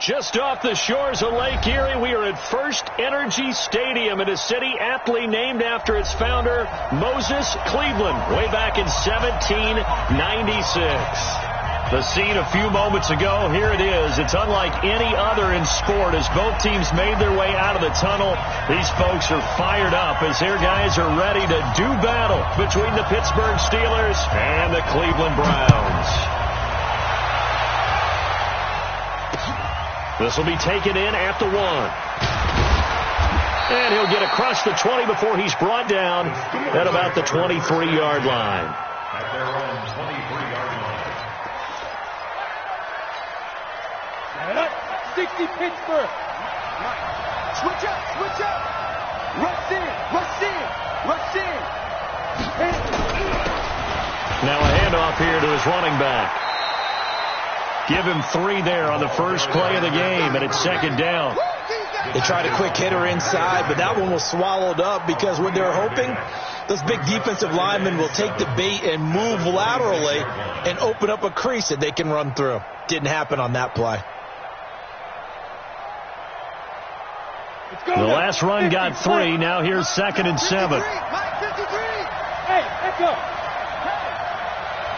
Just off the shores of Lake Erie, we are at First Energy Stadium in a city aptly named after its founder, Moses Cleveland, way back in 1796. The scene a few moments ago, here it is. It's unlike any other in sport as both teams made their way out of the tunnel. These folks are fired up as their guys are ready to do battle between the Pittsburgh Steelers and the Cleveland Browns. This will be taken in at the 1. And he'll get across the 20 before he's brought down at about the 23-yard line. At their own 23-yard line. 60 Pittsburgh. Switch up, switch up. Rush in, rush in, rush in. Now a handoff here to his running back. Give him 3 there on the first play of the game, and it's second down. They tried a quick hitter inside, but that one was swallowed up because what they're hoping, those big defensive linemen will take the bait and move laterally and open up a crease that they can run through. Didn't happen on that play. The last run got 3. Now here's 2nd and 7. Hey, let's go.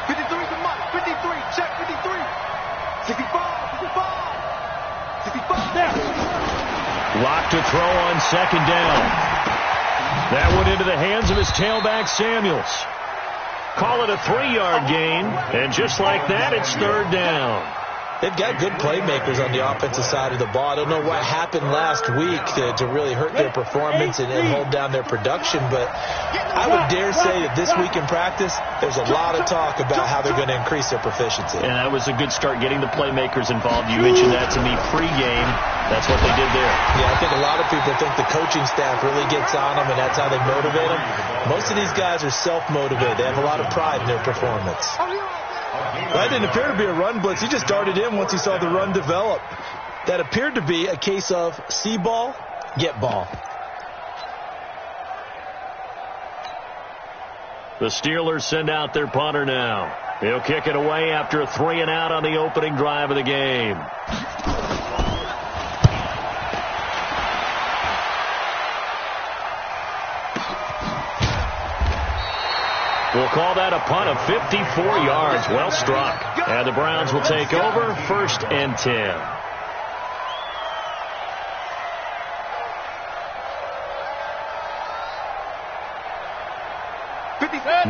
53 to Mike. 53. Check 53. 65. 65. There. Locked to throw on second down. That went into the hands of his tailback, Samuels. Call it a 3-yard gain, and just like that, it's third down. They've got good playmakers on the offensive side of the ball. I don't know what happened last week to really hurt their performance and hold down their production, but I would dare say that this week in practice, there's a lot of talk about how they're going to increase their proficiency. And that was a good start, getting the playmakers involved. You mentioned that to me pregame. That's what they did there. Yeah, I think a lot of people think the coaching staff really gets on them, and that's how they motivate them. Most of these guys are self-motivated. They have a lot of pride in their performance. That didn't appear to be a run blitz. He just darted in once he saw the run develop. That appeared to be a case of see ball, get ball. The Steelers send out their punter now. He'll kick it away after a 3-and-out on the opening drive of the game. We'll call that a punt of 54 yards. Well struck. And the Browns will take over, 1st and 10.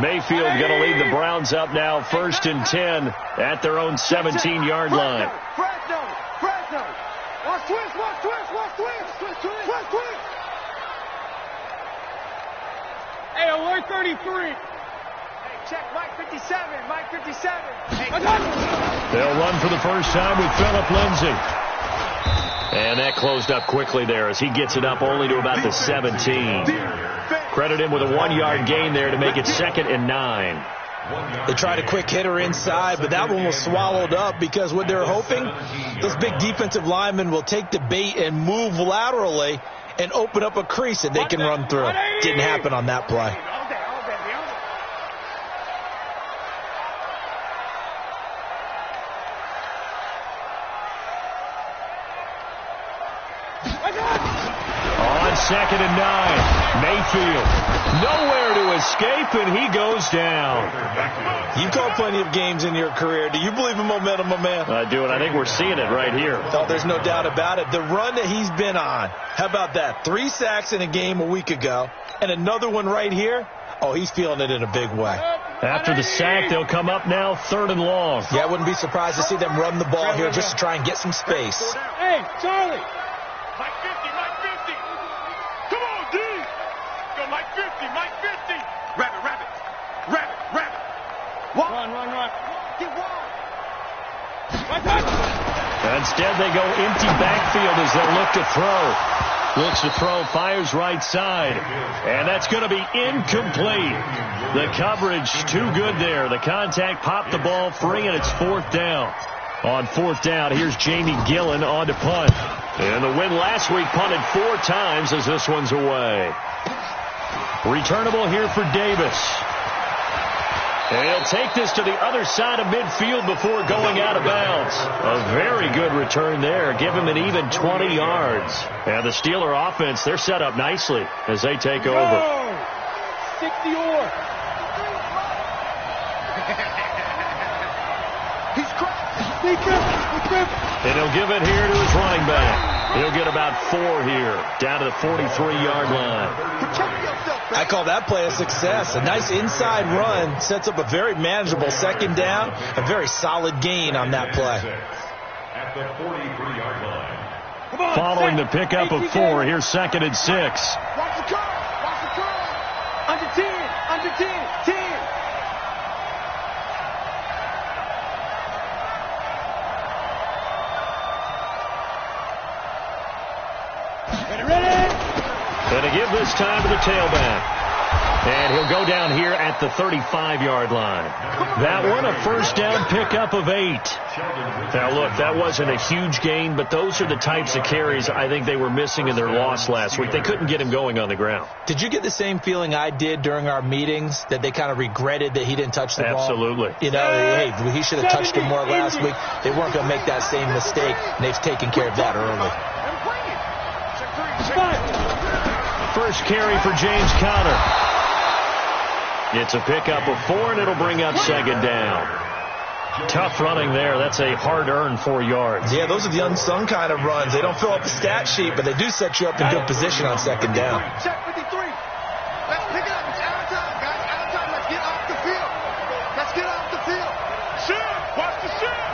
Mayfield going to lead the Browns up now, 1st and 10 at their own 17-yard line. Fresno. Watch twist. Hey, alert 33. Check Mike 57. Mike 57. They'll run for the first time with Phillip Lindsay. And that closed up quickly there as he gets it up only to about the 17. Credit him with a 1-yard gain there to make it 2nd and 9. They tried a quick hitter inside, but that one was swallowed up because what they're hoping, those big defensive linemen will take the bait and move laterally and open up a crease that they can run through. Didn't happen on that play. On 2nd and 9, Mayfield nowhere to escape, and he goes down. You've called plenty of games in your career. Do you believe in momentum, my man? I do, and I think we're seeing it right here. Oh, there's no doubt about it. The run that he's been on, how about that? 3 sacks in a game a week ago, and another one right here. Oh, he's feeling it in a big way. After the sack, they'll come up now 3rd and long. Yeah, I wouldn't be surprised to see them run the ball here just to try and get some space. Hey, Charlie. Mike 50, Mike 50. Come on, D. Go Mike 50, Mike 50. Rabbit. Run. Get one. Instead, they go empty backfield as they look to throw. Looks to throw, fires right side. And that's going to be incomplete. The coverage too good there. The contact popped the ball free, and it's 4th down. On 4th down, here's Jamie Gillen on to punt. And the win last week punted 4 times as this one's away. Returnable here for Davis. And he'll take this to the other side of midfield before going out of bounds. A very good return there. Give him an even 20 yards. And the Steeler offense, they're set up nicely as they take over. 60-or. He's cracked. And he'll give it here to his running back. He'll get about 4 here, down to the 43-yard line. I call that play a success. A nice inside run sets up a very manageable second down. A very solid gain on that play. At the 43-yard line. Following the pickup of 4, here's 2nd and 6. Watch the curve. Watch the curve. Under 10. Under 10. 10. And to give this time to the tailback. And he'll go down here at the 35-yard line. That one, a first down pickup of 8. Now, look, that wasn't a huge gain, but those are the types of carries I think they were missing in their loss last week. They couldn't get him going on the ground. Did you get the same feeling I did during our meetings, that they kind of regretted that he didn't touch the ball? Absolutely. You know, hey, he should have touched him more last week. They weren't going to make that same mistake, and they've taken care of that early. First carry for James Conner. It's a pickup of 4, and it'll bring up 2nd down. Tough running there. That's a hard-earned 4 yards. Yeah, those are the unsung kind of runs. They don't fill up the stat sheet, but they do set you up in good position on 2nd down. Check 53. Let's pick it up. It's out of time, guys. Out of time. Let's get off the field. Let's get off the field. Shift. Watch the shift.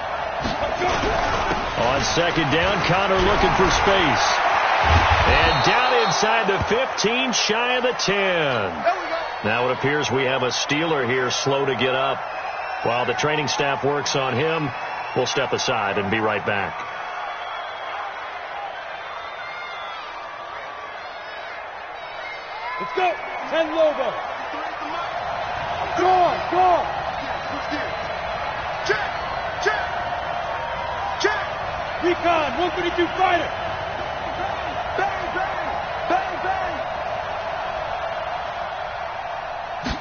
On 2nd down, Conner looking for space. And down inside the 15, shy of the 10. There we go. Now it appears we have a Steeler here slow to get up. While the training staff works on him, we'll step aside and be right back. Let's go. 10 Lobo. Go on. Go on. Check. Check. Check. Recon. 132 fighter. Bang, bang. Bang, bang.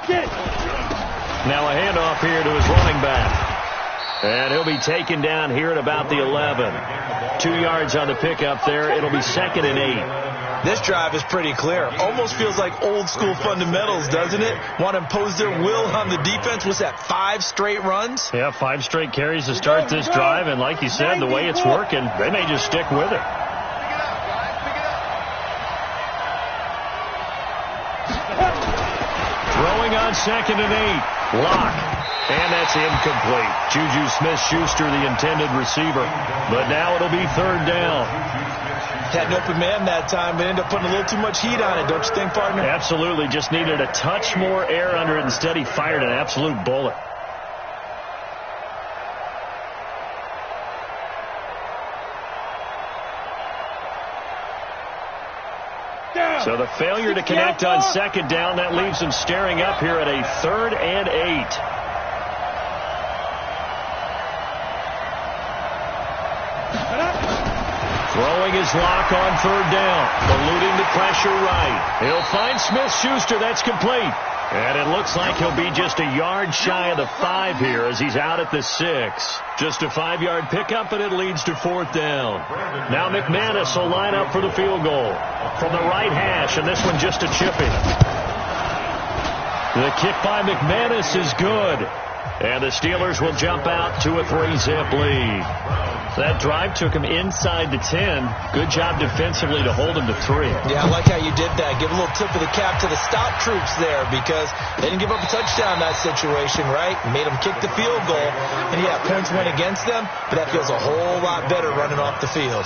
Get it. Now a handoff here to his running back. And he'll be taken down here at about the 11. 2 yards on the pickup there. It'll be 2nd and 8. This drive is pretty clear. Almost feels like old school fundamentals, doesn't it? Want to impose their will on the defense. What's that, 5 straight runs? Yeah, 5 straight carries to start this drive. And like you said, the way it's working, they may just stick with it. Throwing on 2nd and 8. Lock. And that's incomplete. Juju Smith-Schuster, the intended receiver. But now it'll be 3rd down. Had an open man that time, but ended up putting a little too much heat on it, don't you think, partner? Absolutely. Just needed a touch more air under it. Instead, he fired an absolute bullet. So the failure to connect on 2nd down, that leaves him staring up here at a 3rd and 8. Throwing his lock on 3rd down. Eluding the pressure right. He'll find Smith-Schuster. That's complete. And it looks like he'll be just a yard shy of the 5 here as he's out at the 6. Just a 5-yard pickup, and it leads to 4th down. Now McManus will line up for the field goal from the right hash, and this one just a chipping. The kick by McManus is good. And the Steelers will jump out to a 3-zip lead. That drive took him inside the 10. Good job defensively to hold him to 3. Yeah, I like how you did that. Give a little tip of the cap to the stop troops there because they didn't give up a touchdown in that situation, right? Made them kick the field goal. And, yeah, points went against them, but that feels a whole lot better running off the field.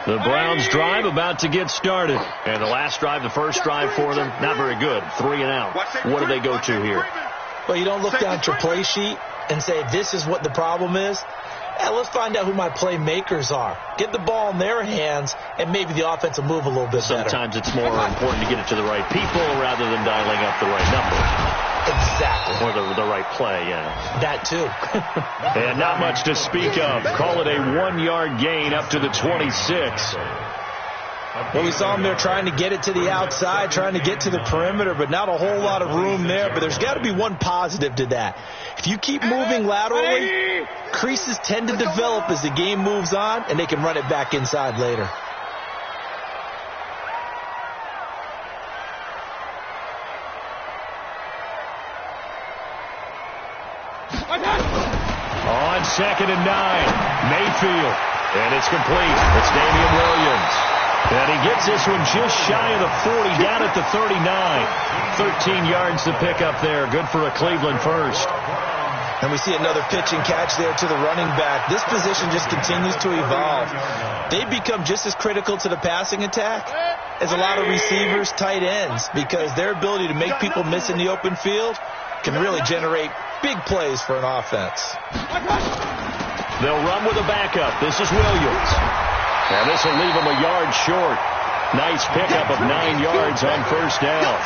The Browns drive about to get started. And the last drive, the first drive for them, not very good. 3 and out. What do they go to here? Well, you don't look down at your play sheet and say, this is what the problem is. Let's find out who my playmakers are. Get the ball in their hands, and maybe the offense will move a little bit better. Sometimes it's more important to get it to the right people rather than dialing up the right number. Exactly. Or the right play, yeah. That, too. And not much to speak of. Call it a 1-yard gain up to the 26. Well, we saw him there trying to get it to the outside, trying to get to the perimeter, but not a whole lot of room there. But there's got to be one positive to that. If you keep moving laterally, creases tend to develop as the game moves on, and they can run it back inside later. On 2nd and 9, Mayfield. And it's complete. It's Damian Williams. And he gets this one just shy of the 40, down at the 39. 13 yards to pick up there. Good for a Cleveland first. And we see another pitch and catch there to the running back. This position just continues to evolve. They become just as critical to the passing attack as a lot of receivers, tight ends, because their ability to make people miss in the open field can really generate big plays for an offense. They'll run with a backup. This is Williams. And this will leave him a yard short. Nice pickup of 9 yards on first down.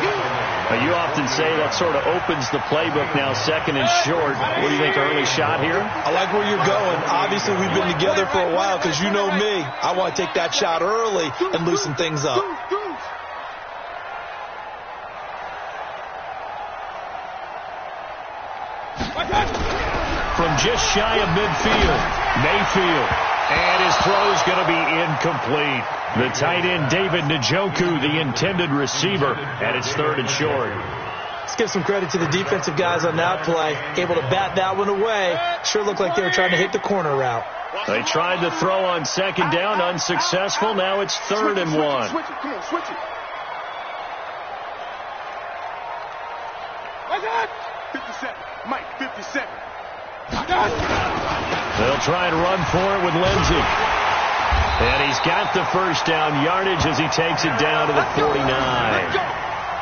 Now, you often say that sort of opens the playbook now, 2nd and short. What do you think, early shot here? I like where you're going. Obviously, we've been together for a while because you know me. I want to take that shot early and loosen things up. From just shy of midfield, Mayfield. And his throw is going to be incomplete. The tight end, David Njoku, the intended receiver, and it's 3rd and short. Let's give some credit to the defensive guys on that play. Able to bat that one away. Sure looked like they were trying to hit the corner route. They tried to throw on 2nd down, unsuccessful. Now it's 3rd and 1. Switch it. Come on, switch it. 57. Mike, 57. They'll try and run for it with Lindsey. And he's got the first down yardage as he takes it down to the 49.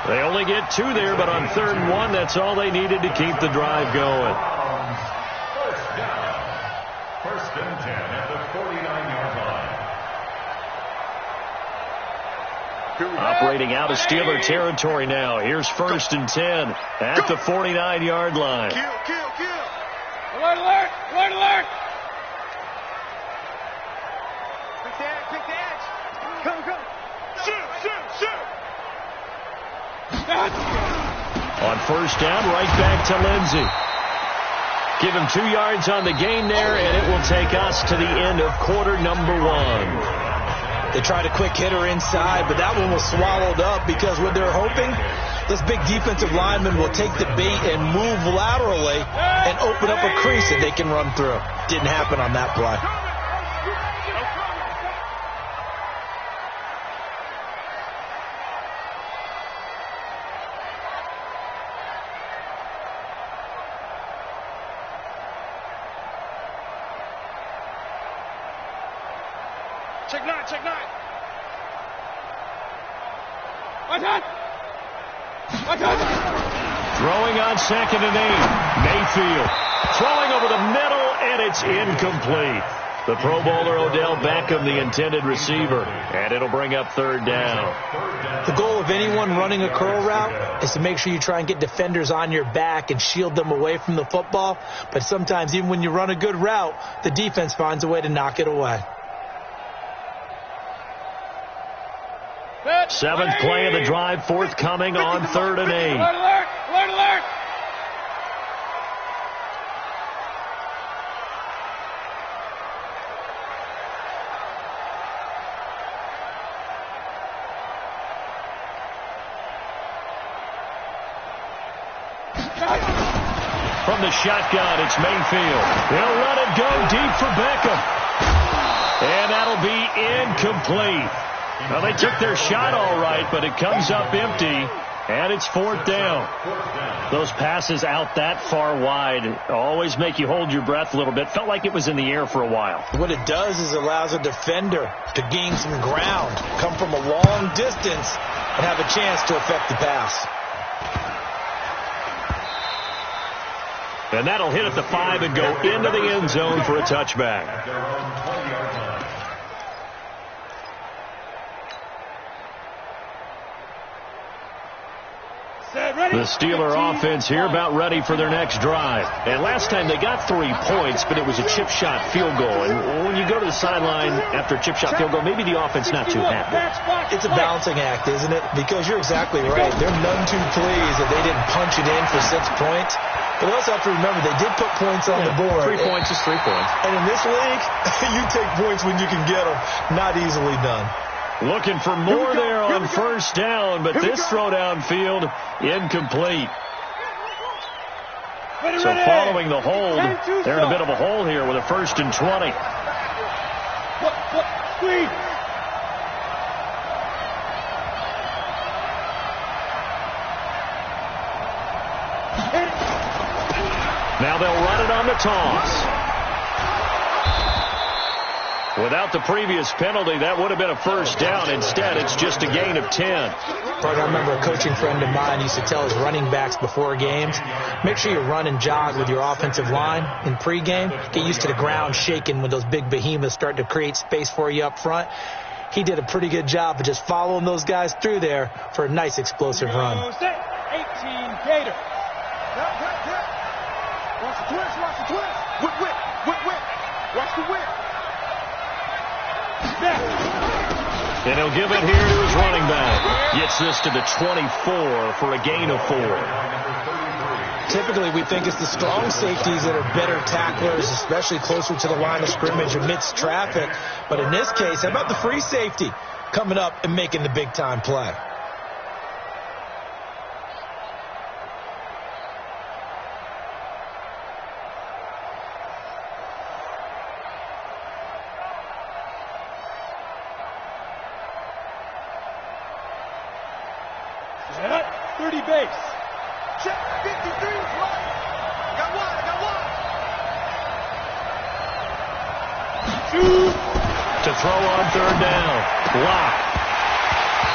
They only get 2 there, but on 3rd and 1, that's all they needed to keep the drive going. First and 10 at the 49-yard line. Operating out of Steeler territory now. Here's 1st and 10 at the 49-yard line. Kill. Alert, alert! Alert, alert! Pick the edge. Come. Shoot! On first down, right back to Lindsey. Give him 2 yards on the gain there, and it will take us to the end of quarter number 1. They tried a quick hitter inside, but that one was swallowed up because what they're hoping, this big defensive lineman will take the bait and move laterally and open up a crease that they can run through. Didn't happen on that play. Check 9. Throwing on 2nd and 8. Mayfield throwing over the middle, and it's incomplete. The Pro Bowler Odell Beckham, the intended receiver, and it'll bring up 3rd down. The goal of anyone running a curl route is to make sure you try and get defenders on your back and shield them away from the football. But sometimes even when you run a good route, the defense finds a way to knock it away. 7th play of the drive, forthcoming on 3rd and 8. Alert! From the shotgun, it's Mayfield. He'll let it go deep for Beckham. And that'll be incomplete. Well, they took their shot all right, but it comes up empty, and it's 4th down. Those passes out that far wide always make you hold your breath a little bit. Felt like it was in the air for a while. What it does is allows a defender to gain some ground, come from a long distance, and have a chance to affect the pass. And that'll hit at the 5 and go into the end zone for a touchback. Set, ready? The Steeler offense here about ready for their next drive. And last time they got 3 points, but it was a chip shot field goal. And when you go to the sideline after a chip shot field goal, maybe the offense not too happy. It's a balancing act, isn't it? Because you're exactly right. They're none too pleased that they didn't punch it in for 6 points. But also have to remember, they did put points on the board. 3 points is 3 points. And in this league, you take points when you can get them. Not easily done. Looking for more there on first down, but this throw downfield, incomplete. So following the hold, they're in a bit of a hole here with a 1st and 20. Now they'll run it on the toss. Without the previous penalty, that would have been a 1st down. Instead, it's just a gain of 10. I remember a coaching friend of mine used to tell his running backs before games, make sure you run and jog with your offensive line in pregame. Get used to the ground shaking when those big behemoths start to create space for you up front. He did a pretty good job of just following those guys through there for a nice explosive run. 18 Gator. Watch the twist, watch the twist. Whip. Watch the whip. And he'll give it here to his running back. Gets this to the 24 for a gain of 4. Typically, we think it's the strong safeties that are better tacklers, especially closer to the line of scrimmage amidst traffic. But in this case, how about the free safety coming up and making the big-time play? Set. 30 base. Check. 53 is right. Got one. Shoot. To throw on 3rd down. Block.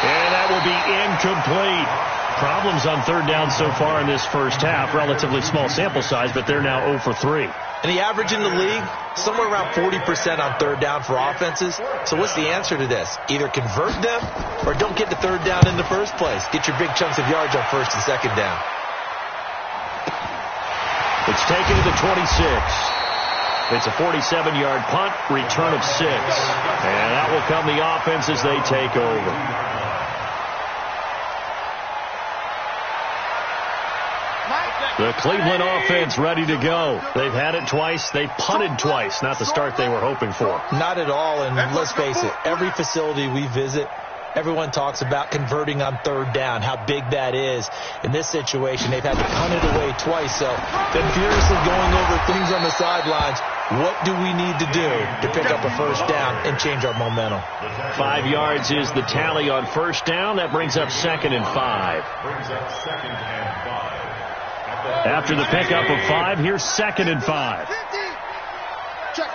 And that will be incomplete. Problems on 3rd down so far in this first half. Relatively small sample size, but they're now 0 for 3. And the average in the league, somewhere around 40% on 3rd down for offenses. So what's the answer to this? Either convert them or don't get the 3rd down in the first place. Get your big chunks of yards on 1st and 2nd down. It's taken to the 26. It's a 47-yard punt, return of 6. And that will come the offense as they take over. The Cleveland offense ready to go. They've had it twice. They punted twice. Not the start they were hoping for. Not at all. And let's face it, every facility we visit, everyone talks about converting on 3rd down, how big that is. In this situation, they've had to punt it away twice. So they're furiously going over things on the sidelines. What do we need to do to pick up a 1st down and change our momentum? 5 yards is the tally on 1st down. That brings up 2nd and 5. After the pickup of 5, here's 2nd and 5. Check.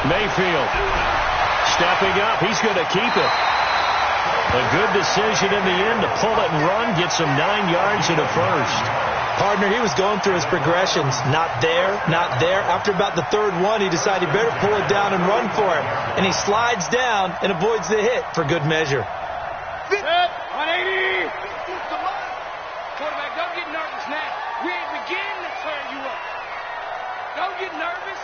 Mayfield stepping up. He's going to keep it. A good decision in the end to pull it and run. Gets him 9 yards and a 1st. Partner, he was going through his progressions. Not there. After about the 3rd one, he decided he better pull it down and run for it. And he slides down and avoids the hit for good measure. 180. Quarterback, don't get nervous now. We ain't beginning to tear you up. Don't get nervous.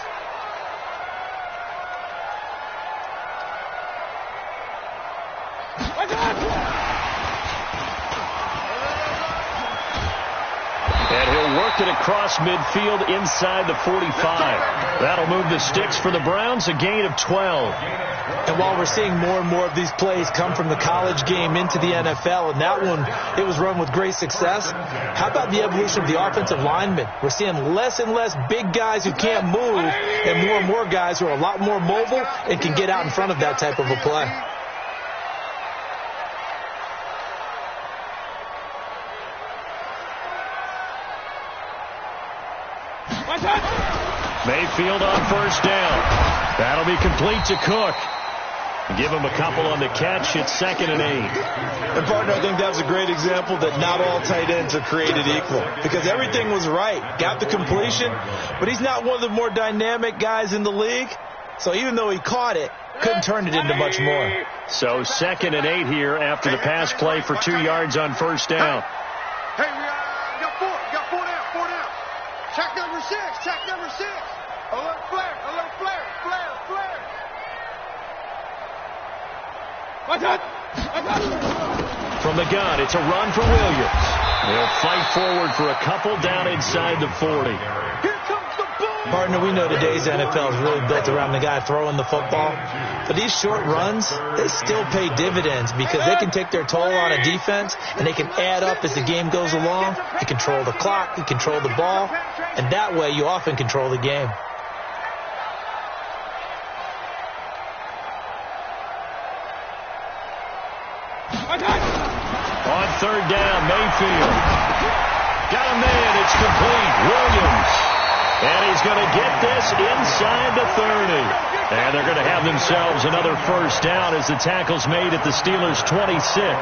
And he'll work it across midfield inside the 45. That'll move the sticks for the Browns, a gain of 12. And while we're seeing more and more of these plays come from the college game into the NFL, and that one, it was run with great success, how about the evolution of the offensive linemen? We're seeing less and less big guys who can't move and more guys who are a lot more mobile and can get out in front of that type of a play. Mayfield on 1st down. That'll be complete to Cook. Give him a couple on the catch. It's 2nd and 8. And, partner, I think that's a great example that not all tight ends are created equal. Because everything was right. Got the completion. But he's not one of the more dynamic guys in the league. So even though he caught it, couldn't turn it into much more. So 2nd and 8 here after the pass play for 2 yards on first down. Hey, we got 4. We got 4 down. 4 down. Check number 6. Check number 6. Alert flare. Alert flare. Flare. Flare. From the gun, it's a run for Williams. They'll fight forward for a couple down inside the 40. Here comes the ball. Partner, we know today's NFL is really built around the guy throwing the football. But these short runs, they still pay dividends because they can take their toll on a defense and they can add up as the game goes along. You control the clock, you control the ball, and that way you often control the game. On 3rd down, Mayfield. Got a man, it's complete. Williams. And he's going to get this inside the 30. And they're going to have themselves another first down as the tackle's made at the Steelers' 26. First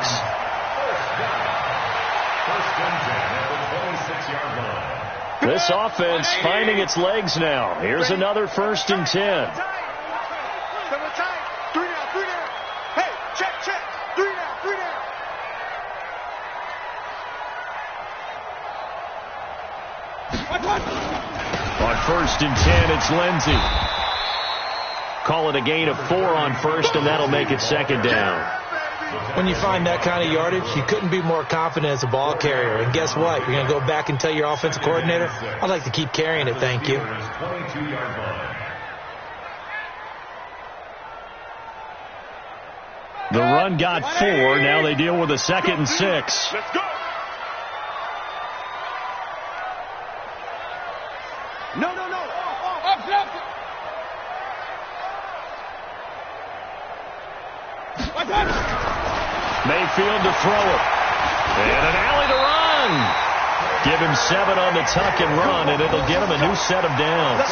and 10 at the 26-yard line. This offense finding its legs now. Here's another 1st and 10. 3 down. 3 down. Hey, check. 3 down. 3 down. On 1st and 10, it's Lindsey. Call it a gain of 4 on 1st, and that'll make it 2nd down. When you find that kind of yardage, you couldn't be more confident as a ball carrier. And guess what? You're going to go back and tell your offensive coordinator, I'd like to keep carrying it, thank you. 22-yard line. The run got 4. Now they deal with a 2nd and 6. Let's go. No. Mayfield to throw it. And an alley to run. Give him 7 on the tuck and run, and it'll get him a new set of downs.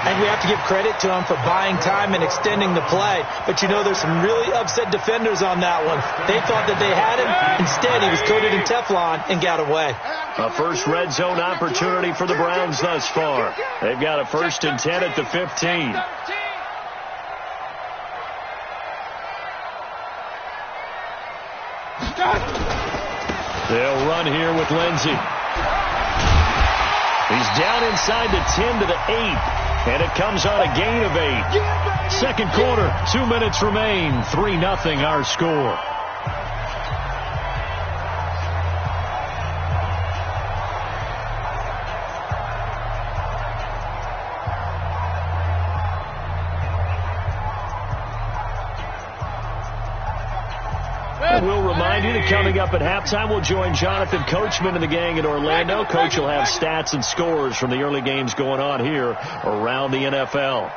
And we have to give credit to him for buying time and extending the play. But you know, there's some really upset defenders on that one. They thought that they had him. Instead, he was coated in Teflon and got away. A first red zone opportunity for the Browns thus far. They've got a 1st and 10 at the 15. They'll run here with Lindsey. He's down inside the 10 to the 8, and it comes on a gain of 8. Second quarter, 2 minutes remain, 3-0 our score. We'll remind you that coming up at halftime, we'll join Jonathan Coachman and the gang in Orlando. Coach will have stats and scores from the early games going on here around the NFL.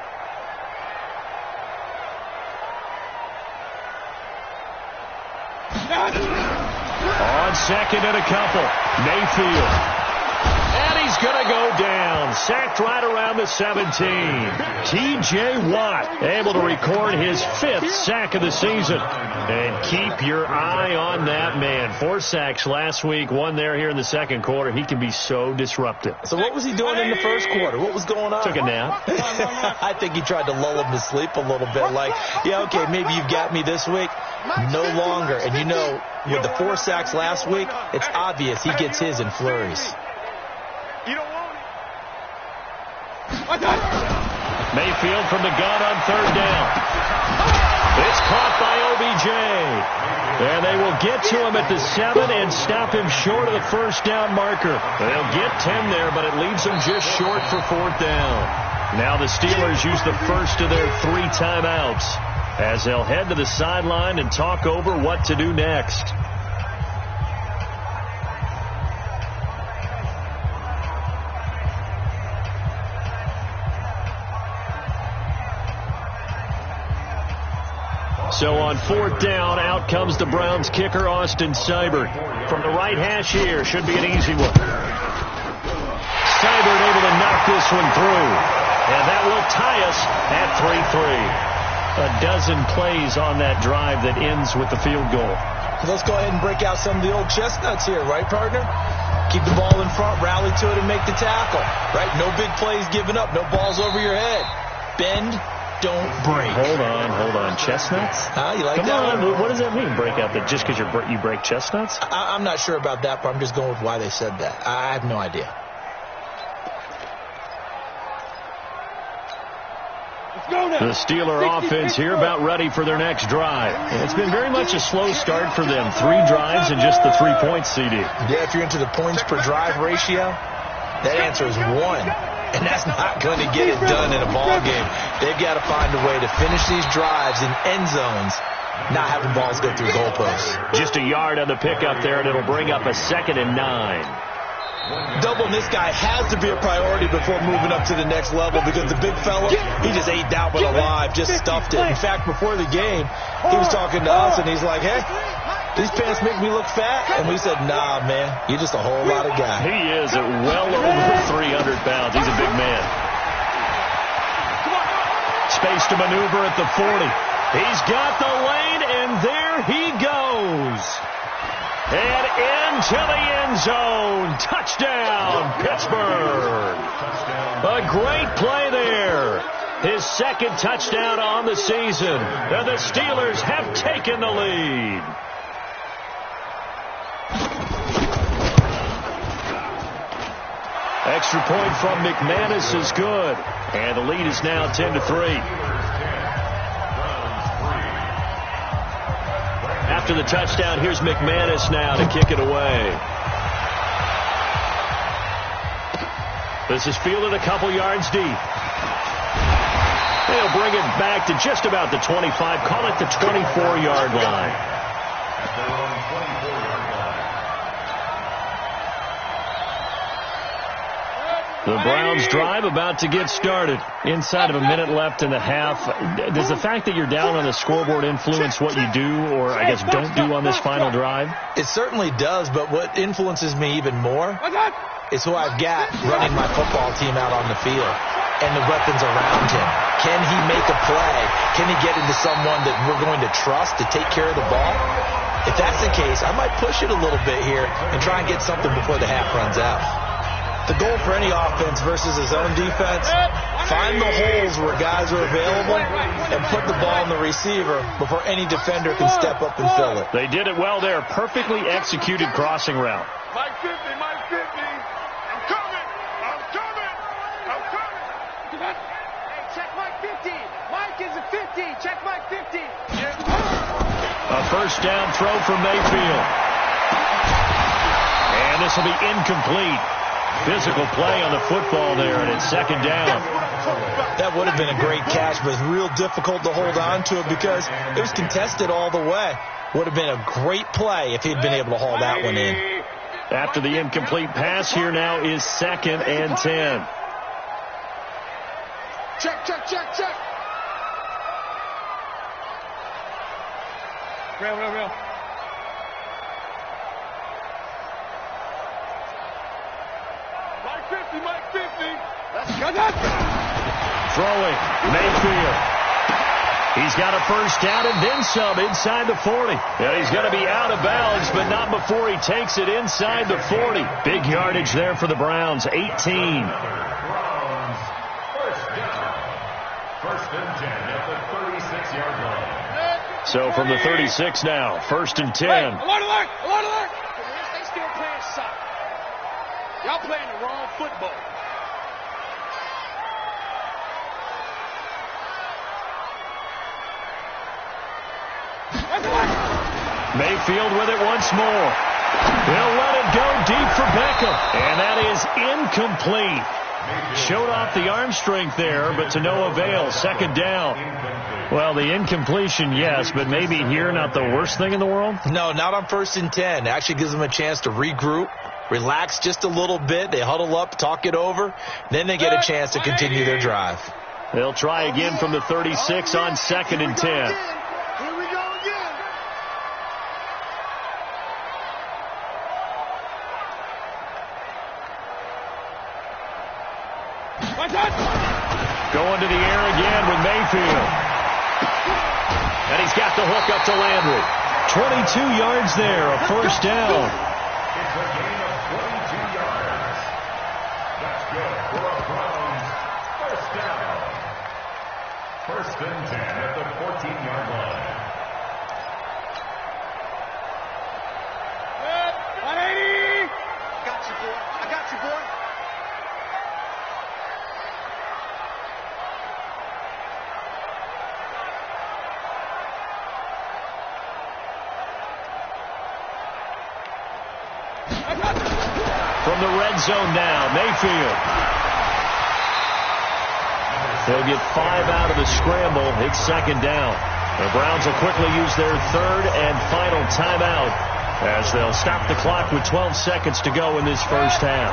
On 2nd and a couple, Mayfield. And he's going to go down. Sacked right around the 17. T.J. Watt able to record his 5th sack of the season. And keep your eye on that man. 4 sacks last week, 1 there here in the second quarter. He can be so disruptive. So what was he doing in the first quarter? What was going on? Took a nap. I think he tried to lull him to sleep a little bit. Like, yeah, okay, maybe you've got me this week. No longer. And you know, with the 4 sacks last week, it's obvious he gets his in flurries. You don't want it. Mayfield from the gun on 3rd down. It's caught by OBJ. And they will get to him at the 7 and stop him short of the first down marker. They'll get 10 there, but it leaves them just short for 4th down. Now the Steelers use the first of their 3 timeouts as they'll head to the sideline and talk over what to do next. So on 4th down, out comes the Browns kicker, Austin Seibert. From the right hash here, should be an easy one. Seibert able to knock this one through. And that will tie us at 3-3. A dozen plays on that drive that ends with the field goal. Let's go ahead and break out some of the old chestnuts here, right, partner? Keep the ball in front, rally to it, and make the tackle, right? No big plays given up, no balls over your head. Bend, don't break. Hold on. Chestnuts? You like Come that on. one? What does that mean, break out? That just because you break chestnuts? I'm not sure about that, but I'm just going with why they said that. I have no idea. The Steeler offense here about ready for their next drive. And it's been very much a slow start for them. 3 drives and just the 3 points, CD. Yeah, if you're into the points per drive ratio, that answer is 1. And that's not going to get it done in a ball game. They've got to find a way to finish these drives in end zones, not having balls go through goalposts. Just a yard on the pickup there, and it'll bring up a 2nd and 9. Doubling this guy has to be a priority before moving up to the next level because the big fella, he just ate that one alive, just stuffed it. In fact, before the game, he was talking to us, and he's like, hey, these pants make me look fat. And we said, nah, man, you're just a whole lot of guy. He is at well over 300 pounds. He's a big man. Space to maneuver at the 40. He's got the lane, and there he goes. And into the end zone. Touchdown, Pittsburgh. A great play there. His 2nd touchdown on the season. And the Steelers have taken the lead. Extra point from McManus is good. And the lead is now 10-3. After the touchdown, here's McManus now to kick it away. This is fielded a couple yards deep. They'll bring it back to just about the 25. Call it the 24-yard line. The Browns drive about to get started. Inside of a minute left in the half. Does the fact that you're down on the scoreboard influence what you do, or I guess don't do on this final drive? It certainly does, but what influences me even more is who I've got running my football team out on the field and the weapons around him. Can he make a play? Can he get into someone that we're going to trust to take care of the ball? If that's the case, I might push it a little bit here and try and get something before the half runs out. The goal for any offense versus his own defense, find the holes where guys are available and put the ball in the receiver before any defender can step up and fill it. They did it well there. Perfectly executed crossing route. Mike 50, Mike 50. I'm coming. Hey, check Mike 50. Mike is a 50. Check Mike 50. A first down throw from Mayfield. And this will be incomplete. Physical play on the football there, and it's 2nd down. That would have been a great catch, but it's real difficult to hold on to it because it was contested all the way. Would have been a great play if he'd been able to haul that one in. After the incomplete pass, here now is 2nd and 10. Check. Real. Mike 50. Throwing, Mayfield. He's got a first down and then some inside the 40. Yeah, he's going to be out of bounds, but not before he takes it inside the 40. Big yardage there for the Browns, 18. First and 10 at the 36-yard line. So from the 36 now, 1st and 10. Alert. They still playing soccer. Y'all playing the wrong football. Mayfield with it once more. He'll let it go deep for Beckham. And that is incomplete. Showed off the arm strength there, but to no avail. 2nd down. Well, the incompletion, yes, but maybe here not the worst thing in the world? No, not on 1st and 10. It actually gives them a chance to regroup, relax just a little bit. They huddle up, talk it over. Then they get a chance to continue their drive. They'll try again from the 36 on 2nd and 10. Here we go again. Going to the air again with Mayfield. And he's got the hook up to Landry. 22 yards there, a first down. It's a gain of 22 yards. That's good for a Browns first down. First and 10 at the 14-yard line. 180. Got you, boy. I got you, boy. From the red zone now, Mayfield. They'll get 5 out of the scramble. It's second down. The Browns will quickly use their third and final timeout as they'll stop the clock with 12 seconds to go in this first half.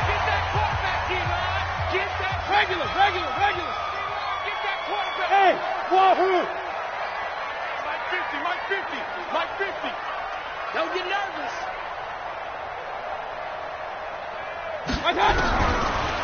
Get that quarterback, T-Rod. Get that regular. Get that quarterback. Hey, Wahoo. Mike 50. Don't get nervous.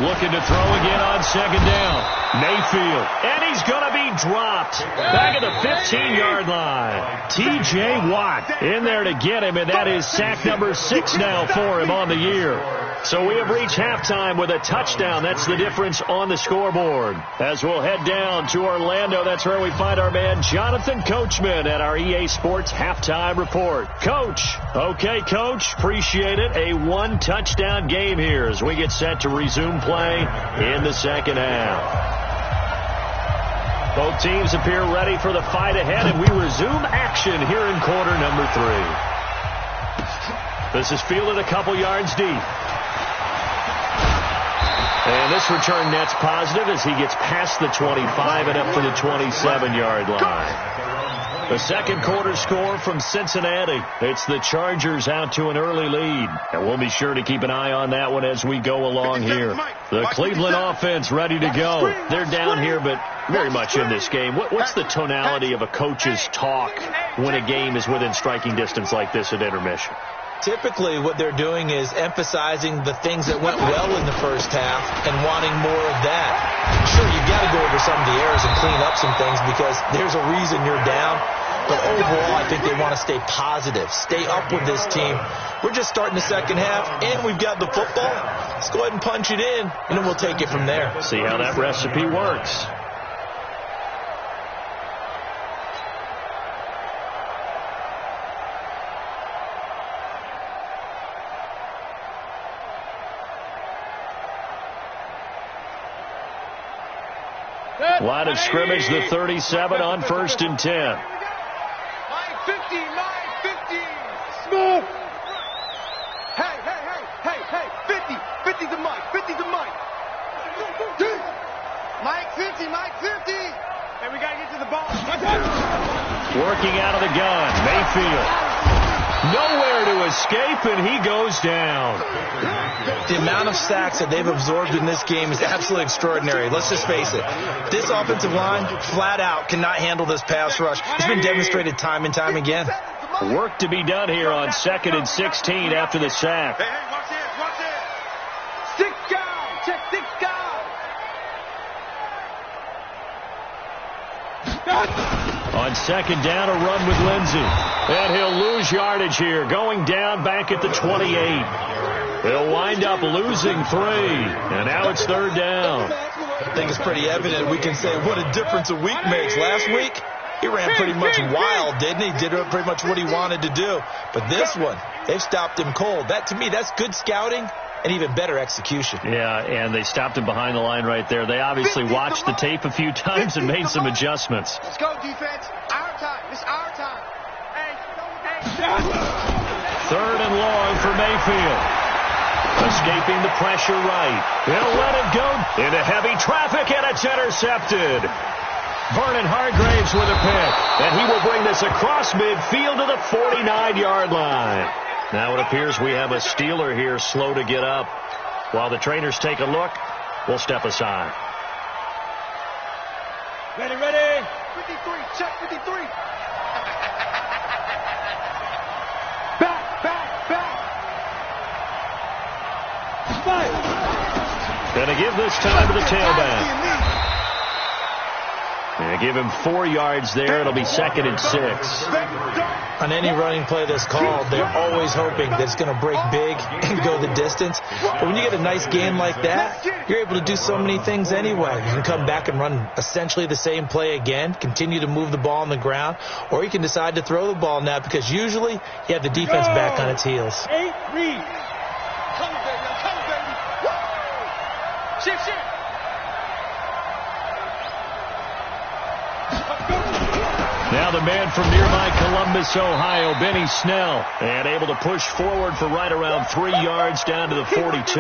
Looking to throw again on second down. Mayfield. And he's going to be dropped. Back at the 15-yard line. T.J. Watt in there to get him, and that is sack number 6 now for him on the year. So we have reached halftime with a touchdown. That's the difference on the scoreboard. As we'll head down to Orlando, that's where we find our man Jonathan Coachman at our EA Sports Halftime Report. Coach. Okay, Coach. Appreciate it. A 1-touchdown game here as we get set to resume play in the second half. Both teams appear ready for the fight ahead, and we resume action here in quarter number 3. This is fielded a couple yards deep. And this return net's positive as he gets past the 25 and up to the 27-yard line. The second quarter score from Cincinnati. It's the Chargers out to an early lead. And we'll be sure to keep an eye on that one as we go along here. The Cleveland offense ready to go. They're down here, but very much in this game. What's the tonality of a coach's talk when a game is within striking distance like this at intermission? Typically, what they're doing is emphasizing the things that went well in the first half and wanting more of that. Sure, you've got to go over some of the errors and clean up some things because there's a reason you're down. But overall, I think they want to stay positive, stay up with this team. We're just starting the second half, and we've got the football. Let's go ahead and punch it in, and then we'll take it from there. See how that recipe works. Line of scrimmage, the 37 on 1st and 10. Line 50. Smooth. Hey. 50's a Mike. Mike 50. Hey, we got to get to the ball. Working out of the gun, Mayfield. Nowhere to escape, and he goes down. The amount of sacks that they've absorbed in this game is absolutely extraordinary. Let's just face it. This offensive line, flat out, cannot handle this pass rush. It's been demonstrated time and time again. Work to be done here on 2nd and 16 after the sack. Hey, watch this. 6 guys. Check 6 guys. On second down, a run with Lindsey. And he'll lose yardage here, going down back at the 28. They'll wind up losing 3. And now it's 3rd down. I think it's pretty evident. We can say what a difference a week makes. Last week, he ran pretty much wild, didn't he? Did pretty much what he wanted to do. But this one, they've stopped him cold. That, to me, that's good scouting and even better execution. Yeah, and they stopped him behind the line right there. They obviously watched the tape a few times and made some adjustments. Let's go, defense. Our time. It's our time. Hey. 3rd and long for Mayfield. Escaping the pressure right. He'll let it go into heavy traffic, and it's intercepted. Vernon Hargraves with a pick, and he will bring this across midfield to the 49-yard line. Now it appears we have a Steeler here slow to get up. While the trainers take a look, we'll step aside. Ready. 53. Check 53. Back. Gonna give this time to the tailback. And give him 4 yards there. It'll be 2nd and 6. On any running play that's called, they're always hoping that it's going to break big and go the distance. But when you get a nice game like that, you're able to do so many things anyway. You can come back and run essentially the same play again, continue to move the ball on the ground, or you can decide to throw the ball now because usually you have the defense back on its heels. 8 read. Come, baby. I'm coming, baby. Woo! Shift, shift. Now the man from nearby Columbus, Ohio, Benny Snell, and able to push forward for right around 3 yards down to the 42.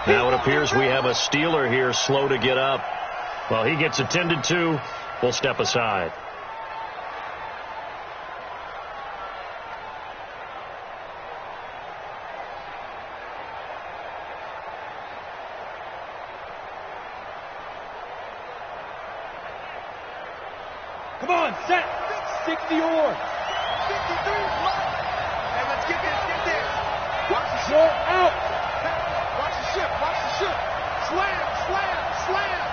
Now it appears we have a Steeler here slow to get up. Well, he gets attended to. We'll step aside. Come on, set. 60 or. 53. Hey, let's get this. Watch the Short shift. out. Watch the shift. Watch the shift. Slam, slam, slam.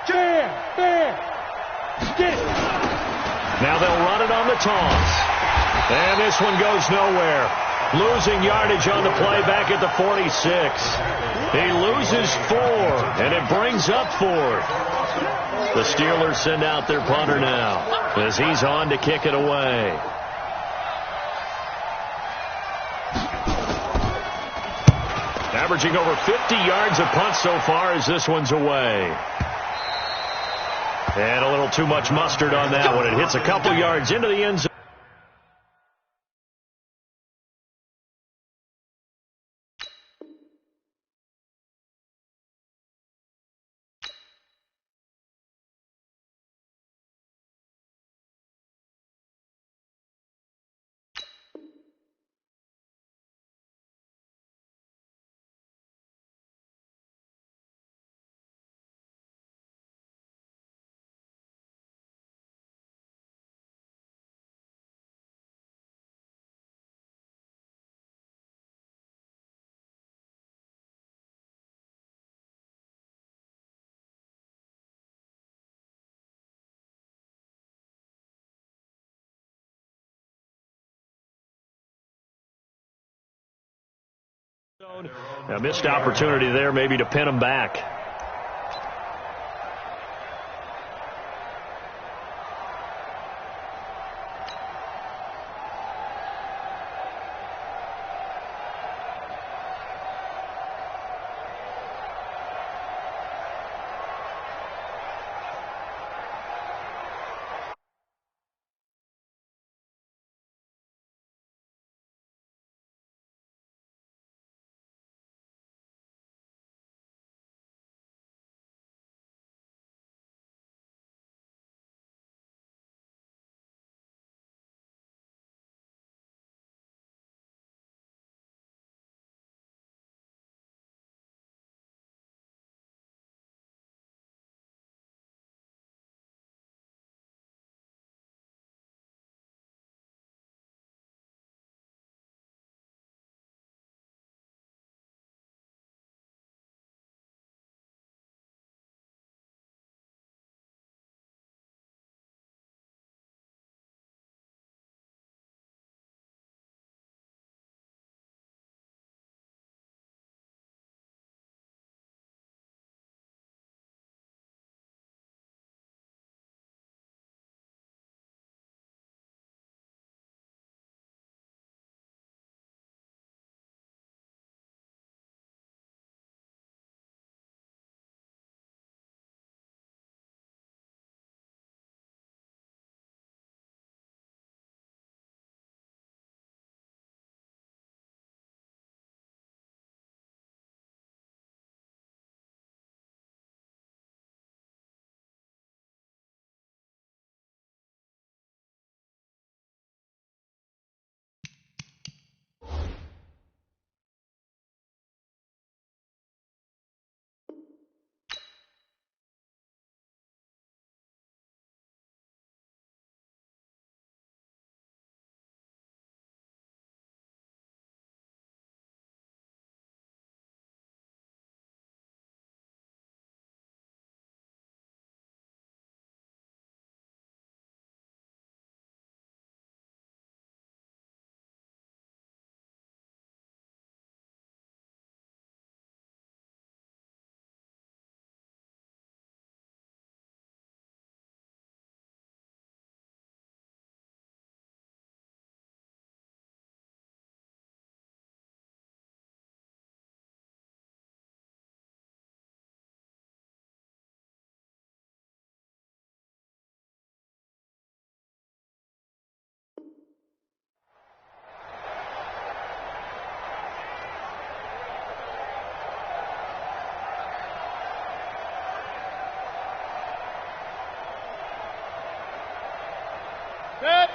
Kip. Bam. Get it. Now they'll run it on the toss. And this one goes nowhere. Losing yardage on the play back at the 46. He loses 4, and it brings up 4th. The Steelers send out their punter now as he's on to kick it away. Averaging over 50 yards a punt so far as this one's away. And a little too much mustard on that one. It hits a couple yards into the end zone. A missed opportunity there maybe to pin them back.